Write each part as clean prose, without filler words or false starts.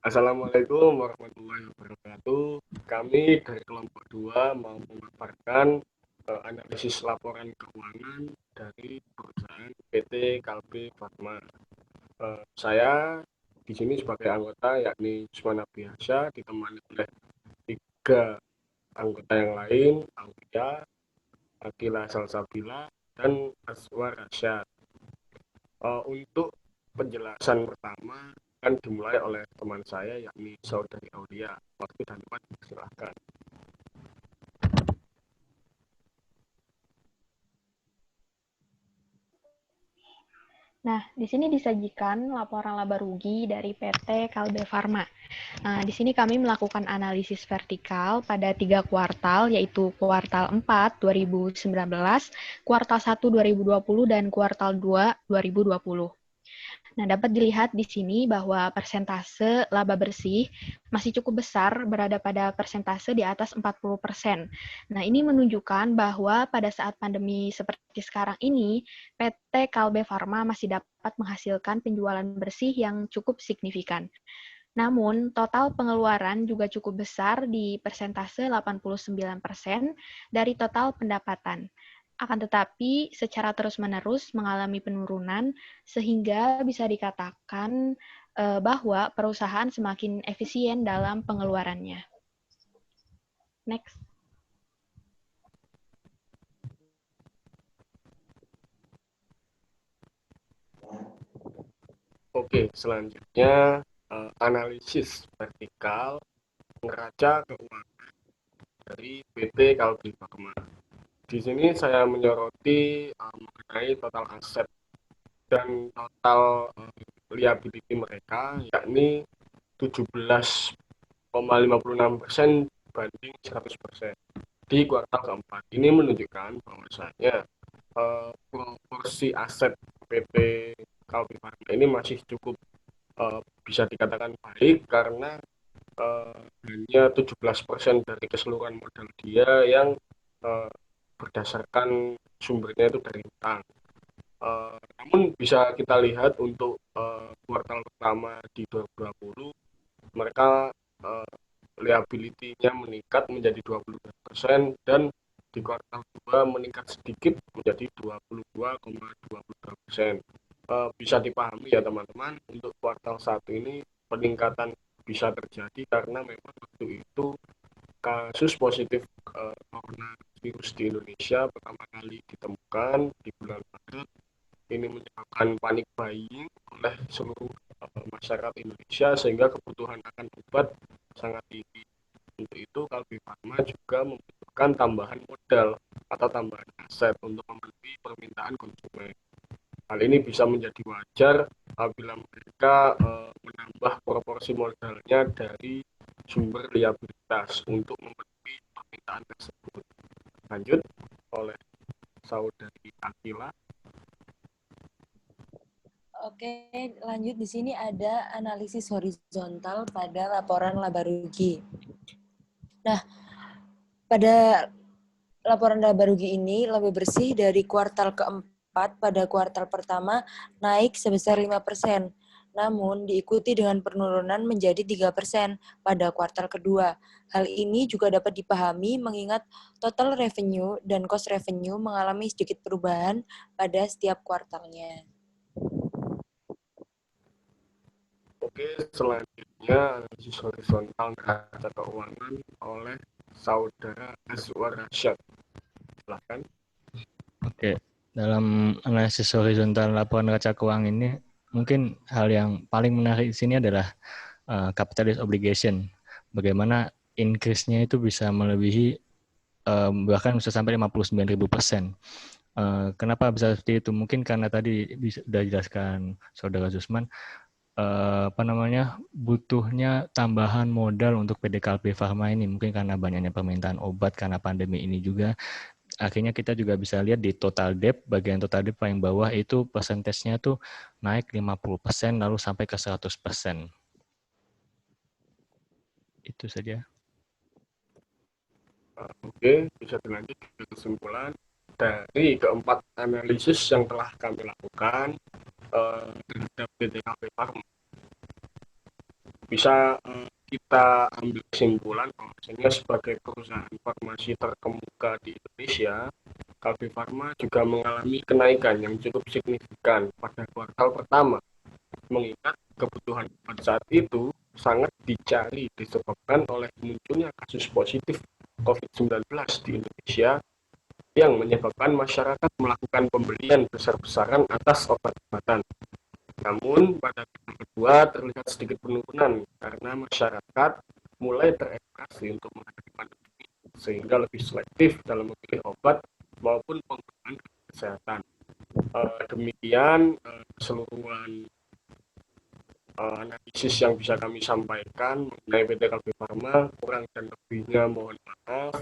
Assalamualaikum warahmatullahi wabarakatuh. Kami dari kelompok 2 mau memaparkan analisis laporan keuangan dari perusahaan PT Kalbe Farma. Saya di sini sebagai anggota yakni Usman Abdiasa ditemani oleh 3 anggota yang lain, Aulia, Akila Salsabila, dan Aswar Rasyad. Untuk penjelasan pertama akan dimulai oleh teman saya yakni Saudari Aulia. Waktu dan tempat silahkan. Nah, di sini disajikan laporan laba rugi dari PT Kalbe Farma. Nah, di sini kami melakukan analisis vertikal pada 3 kuartal, yaitu kuartal 4 2019, kuartal 1 2020, dan kuartal 2 2020. Nah, dapat dilihat di sini bahwa persentase laba bersih masih cukup besar, berada pada persentase di atas 40%. Nah, ini menunjukkan bahwa pada saat pandemi seperti sekarang ini, PT Kalbe Farma masih dapat menghasilkan penjualan bersih yang cukup signifikan. Namun, total pengeluaran juga cukup besar di persentase 89% dari total pendapatan. Akan tetapi, secara terus-menerus mengalami penurunan, sehingga bisa dikatakan bahwa perusahaan semakin efisien dalam pengeluarannya. Next. Oke, selanjutnya analisis vertikal neraca keuangan dari PT Kalbe Farma. Di sini saya menyoroti mengenai total aset dan total liability mereka, yakni 17,56% banding 100% di kuartal keempat. Ini menunjukkan bahwasanya proporsi aset PT Kalbe Farma ini masih cukup bisa dikatakan baik karena hanya 17% dari keseluruhan modal dia yang uh, berdasarkan sumbernya itu dari utang. Namun bisa kita lihat untuk kuartal pertama di 2020 mereka uh, liability-nya meningkat menjadi 22% dan di kuartal 2 meningkat sedikit menjadi 22,22%. Bisa dipahami ya teman-teman, untuk kuartal 1 ini peningkatan bisa terjadi karena memang waktu itu kasus positif coronavirus di Indonesia pertama kali ditemukan di bulan Maret. Ini menyebabkan panik buying oleh seluruh masyarakat Indonesia sehingga kebutuhan akan obat sangat tinggi. Untuk itu Kalbe Farma juga membutuhkan tambahan modal atau tambahan aset untuk memenuhi permintaan konsumen. Hal ini bisa menjadi wajar apabila mereka menambah proporsi modalnya dari sumber liabilitas untuk memenuhi permintaan tersebut. Lanjut oleh Saudari Akila. Oke, lanjut di sini ada analisis horizontal pada laporan laba rugi. Nah, pada laporan laba rugi ini lebih bersih dari kuartal keempat. Pada kuartal pertama naik sebesar 5%, namun diikuti dengan penurunan menjadi 3% pada kuartal kedua. Hal ini juga dapat dipahami mengingat total revenue dan cost revenue mengalami sedikit perubahan pada setiap kuartalnya. Oke, selanjutnya analisis horizontal neraca keuangan oleh Saudara Aswar Rasyad. Silahkan. Oke, dalam analisis horizontal laporan neraca keuangan ini, mungkin hal yang paling menarik di sini adalah capitalist obligation. Bagaimana increase-nya itu bisa melebihi bahkan bisa sampai 59.000%. Kenapa bisa seperti itu? Mungkin karena tadi sudah dijelaskan Saudara Zusman, butuhnya tambahan modal untuk PT Kalbe Farma ini, mungkin karena banyaknya permintaan obat karena pandemi ini juga. Akhirnya kita juga bisa lihat di total debt, bagian total debt paling bawah itu persentasenya tuh naik 50% lalu sampai ke 100%. Itu saja. Oke, bisa dilanjut ke kesimpulan dari keempat analisis yang telah kami lakukan terhadap PT Kalbe Farma. bisa kita ambil kesimpulan bahwasanya sebagai perusahaan farmasi terkemuka di Indonesia, Kalbe Farma juga mengalami kenaikan yang cukup signifikan pada kuartal pertama, mengingat kebutuhan pada saat itu sangat dicari disebabkan oleh munculnya kasus positif COVID-19 di Indonesia yang menyebabkan masyarakat melakukan pembelian besar-besaran atas obat-obatan. Namun pada kuartal kedua terlihat sedikit penurunan karena masyarakat mulai teredukasi untuk menghadapi pandemi sehingga lebih selektif dalam memilih obat maupun penggunaan kesehatan. Demikian keseluruhan analisis yang bisa kami sampaikan mengenai PT Kalbe Farma. Kurang dan lebihnya mohon maaf.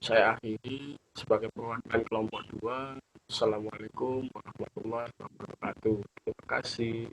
Saya akhiri sebagai perwakilan kelompok 2. Assalamualaikum warahmatullahi wabarakatuh. Terima kasih.